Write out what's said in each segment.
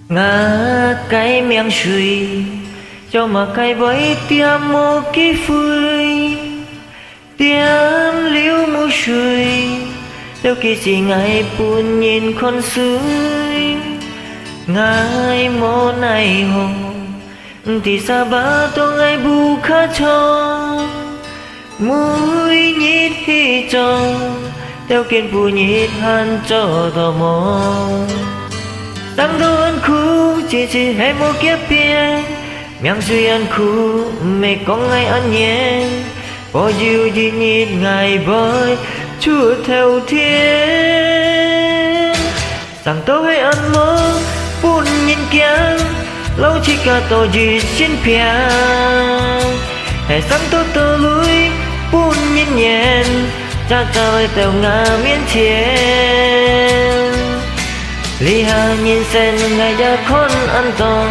ngã cái miệng suy cho mà cái với tiêm một cái phơi tiêm liu mu suy theo kỳ gì ngày buồn nhìn con suy ngày mô này hồng thì xa ba tôi ngày bu khá cho mũi nhít khi trong theo kiên bù nhít han cho tò mò tăng đâu ăn khu chỉ hay một kiếp biển miệng suy ăn khu mẹ có ngày ăn nhé có dịu gì nhít ngày với chúa theo thiên sang tôi hay ăn mơ buồn nhìn kia lâu chỉ cả tôi gì xin phía hãy sang tôi lối buồn nhìn nhẹn cha trời tèo ngà miên thiên li hà nhìn sen ngày đã con ăn to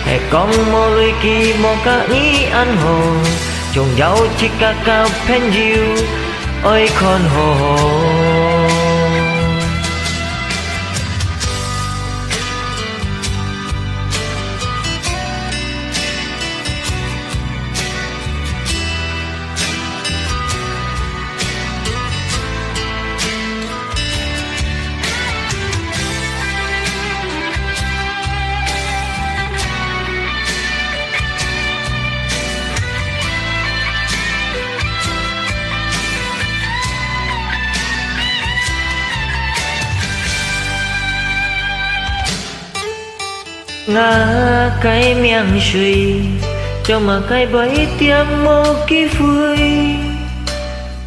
hãy con mò lưỡi kỳ mò cả ní ăn hồ trồng dâu chỉ cả cao pen diu ôi con hồ ngã cái miệng suy cho mà cái bẫy tiêm một cái phơi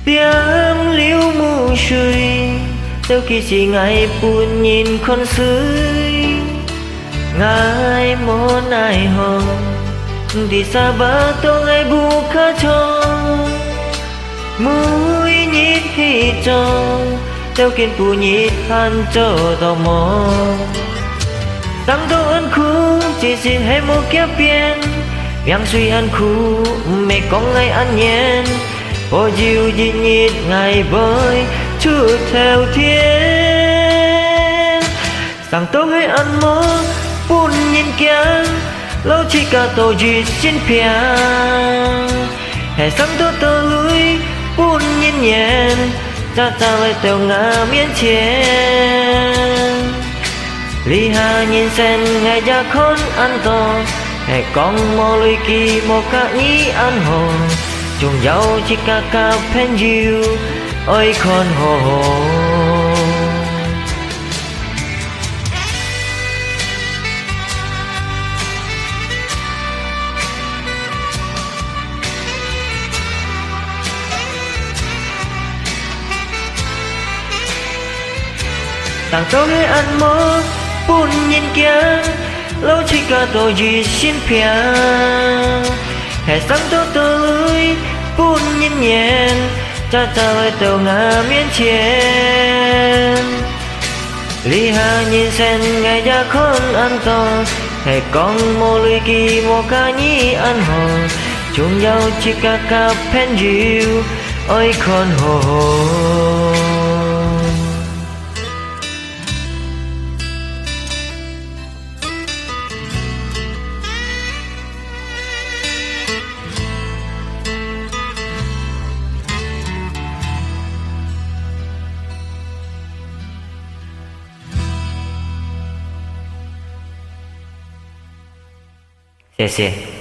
tiêm liu mu suy theo kỳ gì ngày buồn nhìn con suy ngày mô này hồng thì xa ba tôi ngày bu khá cho mũi nhít khi cho theo kiên bù nhít han cho tò mò tăng đâu ăn khu chỉ xin hay một kiếp biển miệng suy ăn khu mẹ có ngày ăn nhẹn có dịu gì nhít ngày với chúa theo thiên sang tôi hay ăn mơ buồn nhìn kia lâu chỉ cả tôi gì xin phía hãy sang tôi lối buồn nhìn nhẹn cha ta lại tèo ngà miên thiên li hà nhìn sen ngày ra con ăn to hãy con mò lưỡi kỳ mò cả ní ăn hồ trồng dâu chỉ cả cao pen diu ôi con hồ tặng tôi ăn mơ buồn nhìn kia lâu chỉ cả tôi gì xin phía hãy sang tôi lưới buồn nhìn nhẹn cha ta lại tàu ngà miên chiến li hà nhìn sen ngày ra con ăn to hãy con mò lưỡi kỳ mò cả nhí ăn hồ chung nhau chỉ cả cà pen diu ôi con hồ谢谢。